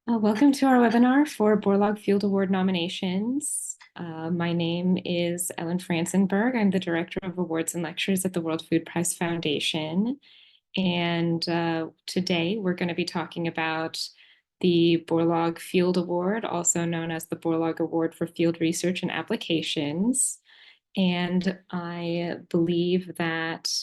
Welcome to our webinar for Borlaug Field Award nominations. My name is Ellen Franzenburg. I'm the Director of Awards and Lectures at the World Food Prize Foundation. And today we're going to be talking about the Borlaug Field Award, also known as the Borlaug Award for Field Research and Applications. And I believe that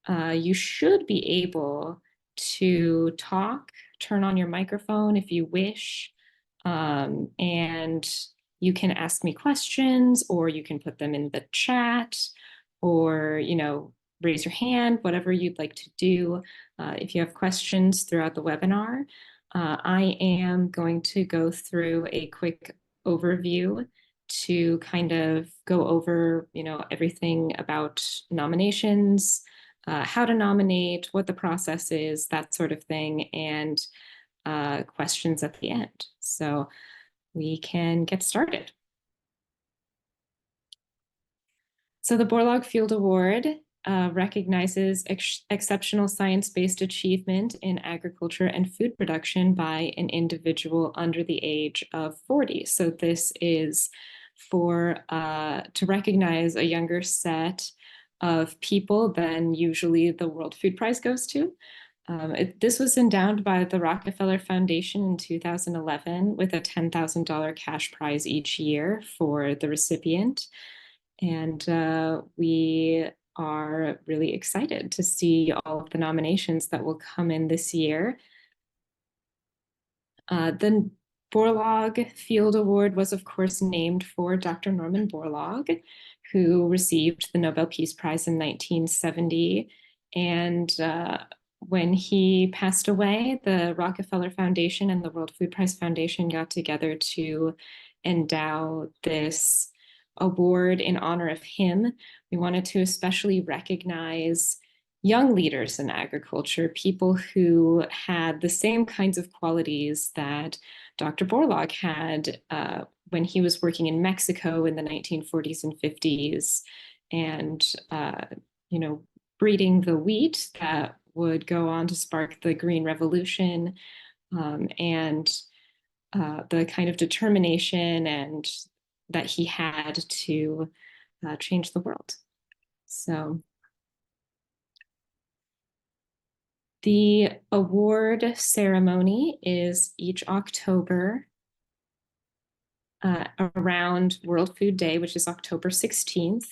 you should be able to talk, turn on your microphone if you wish, and you can ask me questions, or you can put them in the chat, or raise your hand, whatever you'd like to do. If you have questions throughout the webinar, I am going to go through a quick overview to kind of go over everything about nominations, how to nominate, what the process is, that sort of thing, and questions at the end. So we can get started. So the Borlaug Field Award recognizes exceptional science-based achievement in agriculture and food production by an individual under the age of 40. So this is to recognize a younger set of people than usually the World Food Prize goes to. This was endowed by the Rockefeller Foundation in 2011 with a $10,000 cash prize each year for the recipient. And we are really excited to see all of the nominations that will come in this year. The Borlaug Field Award was, of course, named for Dr. Norman Borlaug, who received the Nobel Peace Prize in 1970. And when he passed away, the Rockefeller Foundation and the World Food Prize Foundation got together to endow this award in honor of him. We wanted to especially recognize young leaders in agriculture, people who had the same kinds of qualities that Dr. Borlaug had when he was working in Mexico in the 1940s and 50s, and breeding the wheat that would go on to spark the Green Revolution, and the kind of determination and that he had to change the world. So the award ceremony is each October around World Food Day, which is October 16th.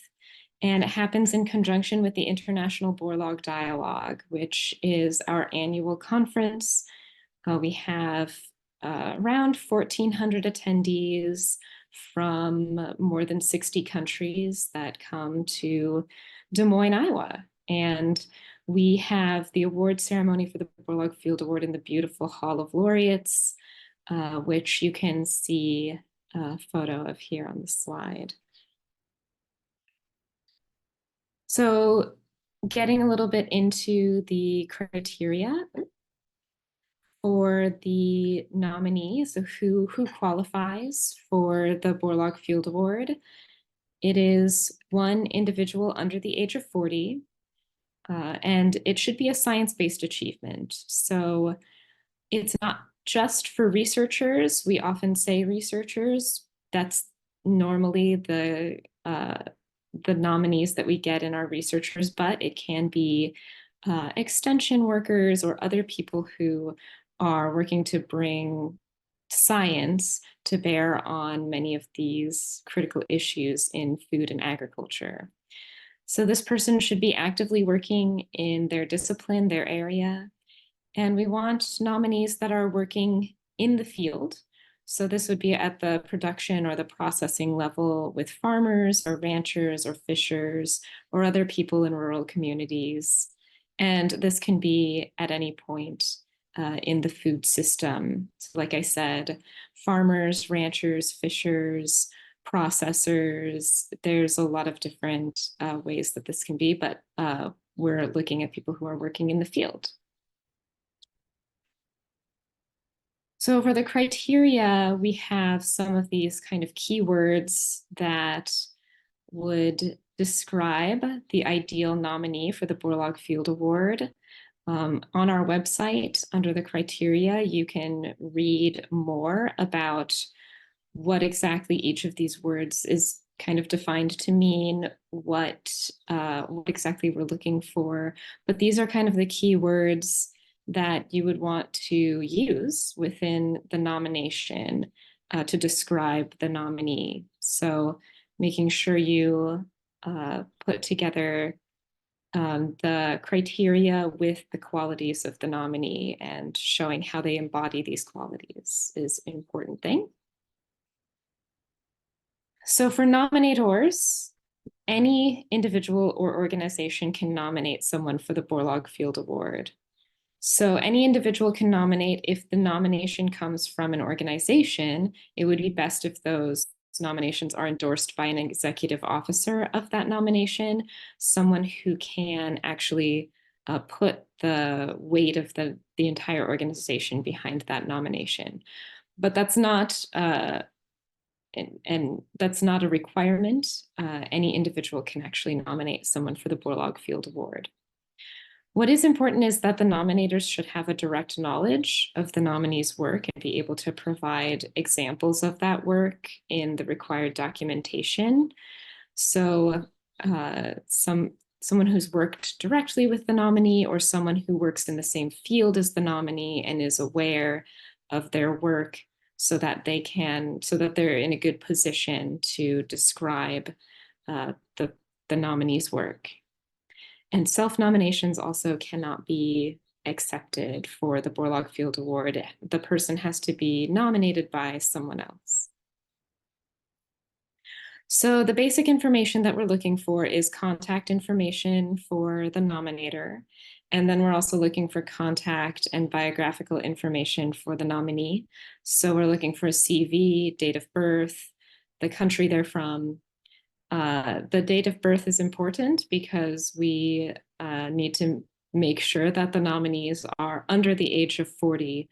And it happens in conjunction with the International Borlaug Dialogue, which is our annual conference. We have around 1,400 attendees from more than 60 countries that come to Des Moines, Iowa. And we have the award ceremony for the Borlaug Field Award in the beautiful Hall of Laureates, which you can see a photo of here on the slide. So getting a little bit into the criteria for the nominees, so who qualifies for the Borlaug Field Award. It is one individual under the age of 40, and it should be a science-based achievement. So it's not just for researchers. We often say researchers. That's normally the nominees that we get in our researchers, but it can be extension workers or other people who are working to bring science to bear on many of these critical issues in food and agriculture. So this person should be actively working in their discipline, their area, and we want nominees that are working in the field. So this would be at the production or the processing level with farmers or ranchers or fishers or other people in rural communities. And this can be at any point in the food system. So like I said, farmers, ranchers, fishers, processors, there's a lot of different ways that this can be, but we're looking at people who are working in the field. So for the criteria, we have some of these kind of keywords that would describe the ideal nominee for the Borlaug Field Award. On our website, under the criteria, you can read more about what exactly each of these words is kind of defined to mean, what exactly we're looking for. But these are kind of the key words that you would want to use within the nomination to describe the nominee. So making sure you put together the criteria with the qualities of the nominee and showing how they embody these qualities is an important thing. So for nominators, any individual or organization can nominate someone for the Borlaug Field Award. So any individual can nominate. If the nomination comes from an organization, it would be best if those nominations are endorsed by an executive officer of that nomination, someone who can actually put the weight of the entire organization behind that nomination. But that's not and that's not a requirement. Any individual can actually nominate someone for the Borlaug Field Award. What is important is that the nominators should have a direct knowledge of the nominee's work and be able to provide examples of that work in the required documentation. So someone who's worked directly with the nominee or someone who works in the same field as the nominee and is aware of their work so that they're in a good position to describe the nominee's work. And self-nominations also cannot be accepted for the Borlaug Field Award. The person has to be nominated by someone else. So the basic information that we're looking for is contact information for the nominator. And then we're also looking for contact and biographical information for the nominee. So we're looking for a CV, date of birth, the country they're from. The date of birth is important because we need to make sure that the nominees are under the age of 40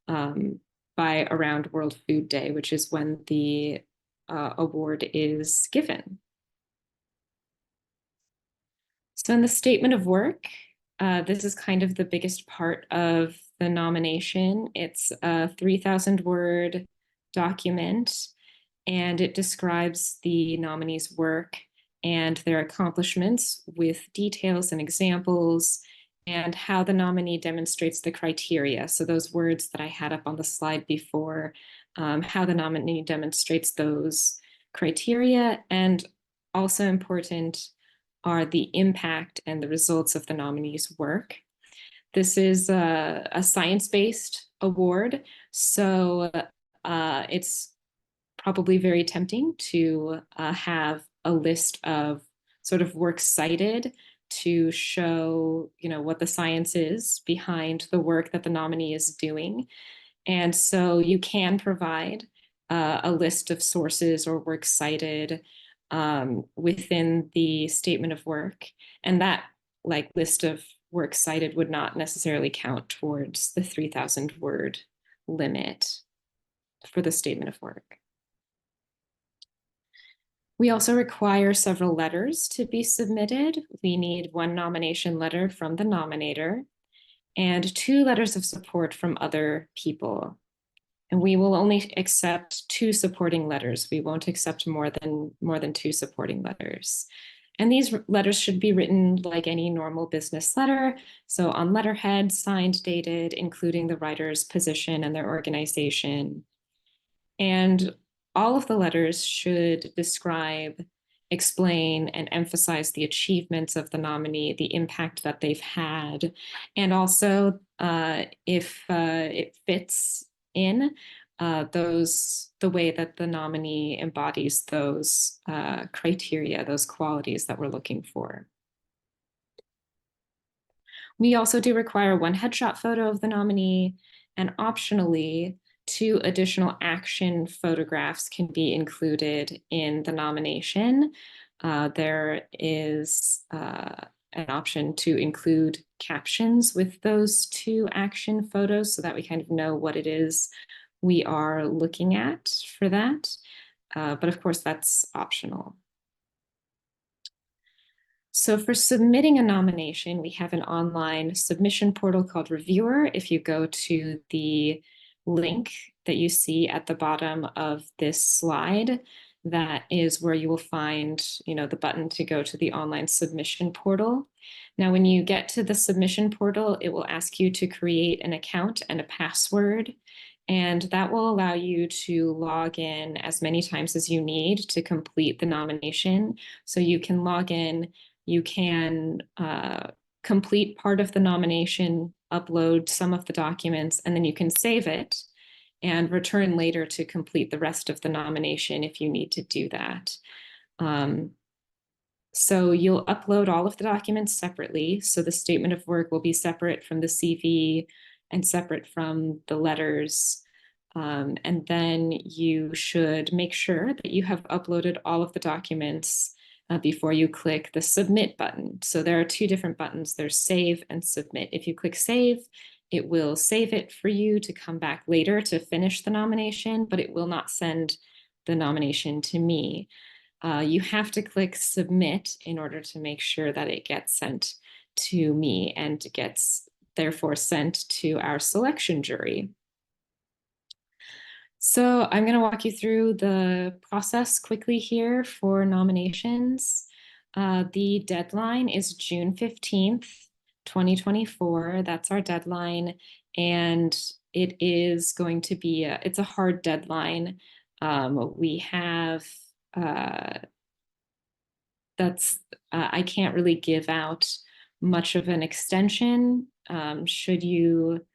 by around World Food Day, which is when the award is given. So in the statement of work, this is kind of the biggest part of the nomination. It's a 3,000 word document, and it describes the nominee's work and their accomplishments with details and examples and how the nominee demonstrates the criteria. So those words that I had up on the slide before, how the nominee demonstrates those criteria, and also important are the impact and the results of the nominee's work. This is a science-based award, so it's probably very tempting to have a list of sort of works cited to show, what the science is behind the work that the nominee is doing. And so you can provide a list of sources or works cited within the statement of work. And that list of works cited would not necessarily count towards the 3,000 word limit for the statement of work. We also require several letters to be submitted. We need one nomination letter from the nominator and 2 letters of support from other people. And we will only accept 2 supporting letters. We won't accept more than 2 supporting letters. And these letters should be written like any normal business letter. So on letterhead, signed, dated, including the writer's position and their organization. And all of the letters should describe, explain, and emphasize the achievements of the nominee, the impact that they've had, and also if it fits in the way that the nominee embodies those criteria, those qualities that we're looking for. We also do require 1 headshot photo of the nominee, and optionally, 2 additional action photographs can be included in the nomination. There is an option to include captions with those 2 action photos so that we kind of know what it is we are looking at for that. But of course, that's optional. So for submitting a nomination, we have an online submission portal called Reviewer. If you go to the link that you see at the bottom of this slide, that is where you will find, the button to go to the online submission portal. Now, when you get to the submission portal, it will ask you to create an account and a password, and that will allow you to log in as many times as you need to complete the nomination. So you can log in, you can complete part of the nomination, upload some of the documents, and then you can save it and return later to complete the rest of the nomination if you need to do that. So you'll upload all of the documents separately. So the statement of work will be separate from the CV and separate from the letters. And then you should make sure that you have uploaded all of the documents before you click the submit button. So there are two different buttons. There's save and submit. If you click save, it will save it for you to come back later to finish the nomination, but it will not send the nomination to me. You have to click submit in order to make sure that it gets sent to me and gets therefore sent to our selection jury. So I'm going to walk you through the process quickly here for nominations. The deadline is June 15th, 2024. That's our deadline. And it is going to be, it's a hard deadline. We have, I can't really give out much of an extension. Should you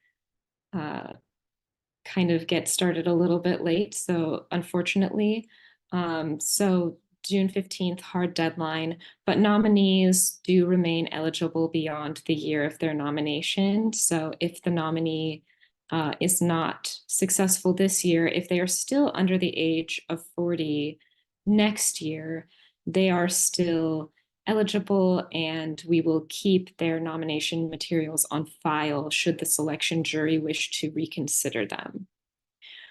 kind of get started a little bit late. So unfortunately, so June 15th, hard deadline, but nominees do remain eligible beyond the year of their nomination. So if the nominee is not successful this year, if they are still under the age of 40 next year, they are still eligible, and we will keep their nomination materials on file should the selection jury wish to reconsider them.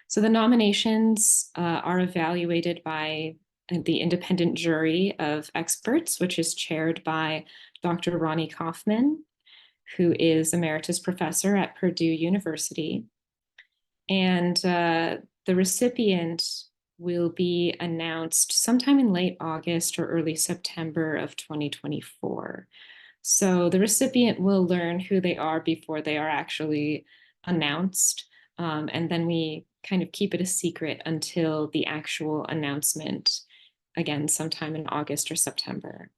So the nominations are evaluated by the independent jury of experts, which is chaired by Dr. Ronnie Kaufman, who is emeritus professor at Purdue University. And the recipient will be announced sometime in late August or early September of 2024. So the recipient will learn who they are before they are actually announced. And then we kind of keep it a secret until the actual announcement, again, sometime in August or September.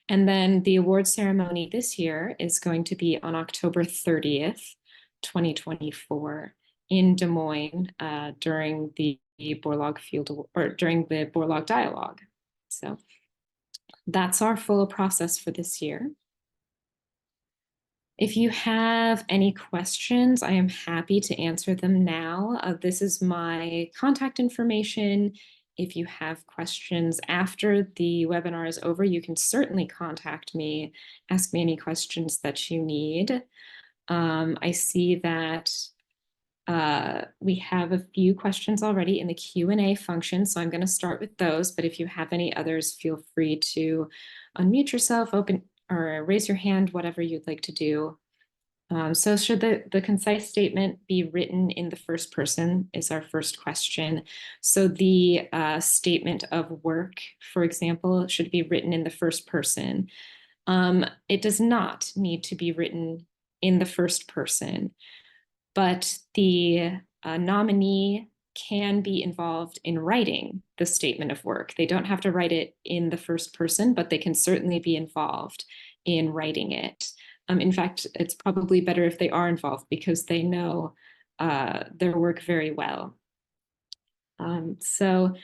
And then the award ceremony this year is going to be on October 30th, 2024 in Des Moines during the Borlaug Field or during the Borlaug Dialogue. So that's our full process for this year. If you have any questions, I am happy to answer them now. This is my contact information. If you have questions after the webinar is over, you can certainly contact me, ask me any questions that you need. I see that we have a few questions already in the Q&A function, so I'm going to start with those. But if you have any others, feel free to unmute yourself, open or raise your hand, whatever you'd like to do. So should the concise statement be written in the first person is our first question. So the statement of work, for example, should be written in the first person. It does not need to be written in the first person, but the nominee can be involved in writing the statement of work. They don't have to write it in the first person, but they can certainly be involved in writing it. In fact, it's probably better if they are involved because they know their work very well. So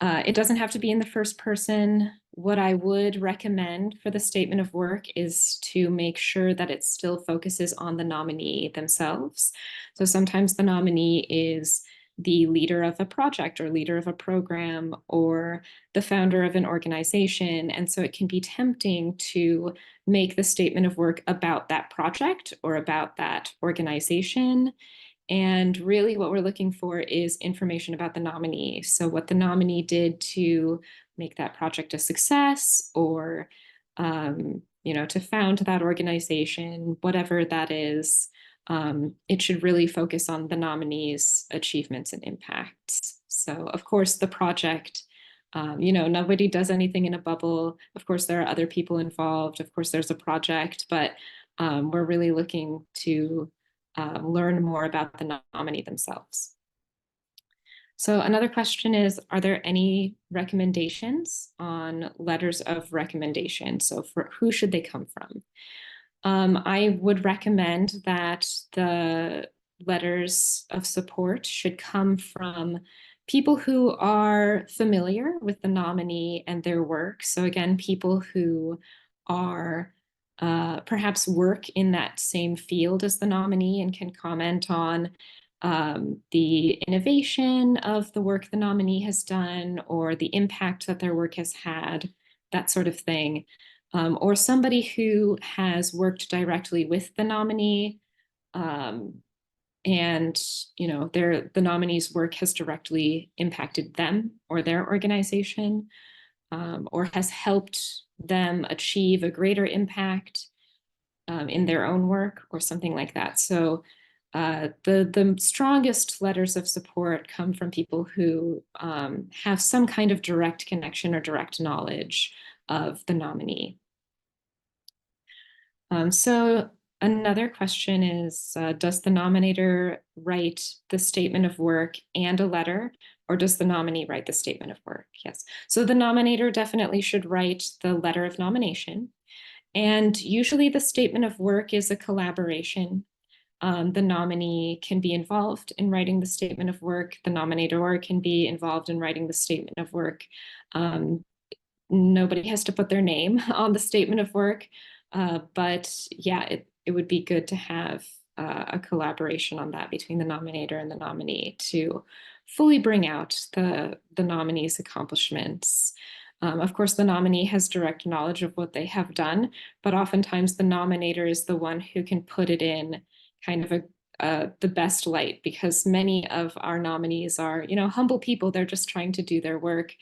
it doesn't have to be in the first person. What I would recommend for the statement of work is to make sure that it still focuses on the nominee themselves. So sometimes the nominee is the leader of a project or leader of a program or the founder of an organization. And so it can be tempting to make the statement of work about that project or about that organization. And really what we're looking for is information about the nominee. So what the nominee did to make that project a success, or to found that organization, whatever that is. It should really focus on the nominee's achievements and impacts. So, of course, the project, nobody does anything in a bubble. Of course, there are other people involved. Of course, there's a project, but we're really looking to learn more about the nominee themselves. So another question is, are there any recommendations on letters of recommendation? So for who should they come from? I would recommend that the letters of support should come from people who are familiar with the nominee and their work. So again, people who are perhaps work in that same field as the nominee and can comment on the innovation of the work the nominee has done or the impact that their work has had, that sort of thing. Or somebody who has worked directly with the nominee and the nominee's work has directly impacted them or their organization, or has helped them achieve a greater impact in their own work or something like that. So the strongest letters of support come from people who have some kind of direct connection or direct knowledge of the nominee. So another question is, does the nominator write the statement of work and a letter, or does the nominee write the statement of work? Yes. So the nominator definitely should write the letter of nomination. And usually the statement of work is a collaboration. The nominee can be involved in writing the statement of work. The nominator can be involved in writing the statement of work. Nobody has to put their name on the statement of work. But yeah, it would be good to have a collaboration on that between the nominator and the nominee to fully bring out the nominee's accomplishments. Of course, the nominee has direct knowledge of what they have done, but oftentimes the nominator is the one who can put it in kind of the best light, because many of our nominees are, humble people. They're just trying to do their work.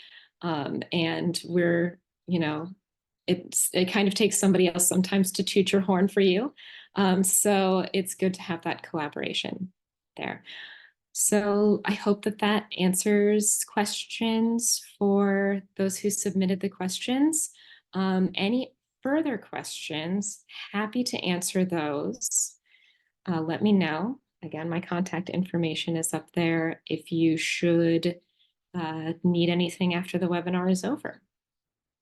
And we're, it kind of takes somebody else sometimes to toot your horn for you. So it's good to have that collaboration there. So I hope that answers questions for those who submitted the questions. Any further questions, happy to answer those. Let me know. Again, my contact information is up there if you should need anything after the webinar is over.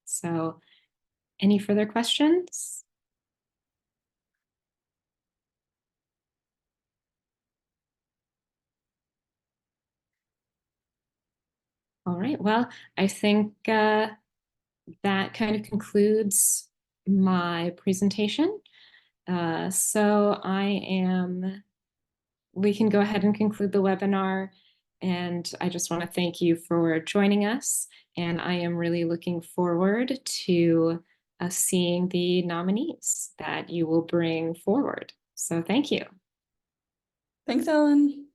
So any further questions? All right, well, I think that kind of concludes my presentation. So we can go ahead and conclude the webinar. And I just want to thank you for joining us. And I am really looking forward to seeing the nominees that you will bring forward. So thank you. Thanks, Ellen.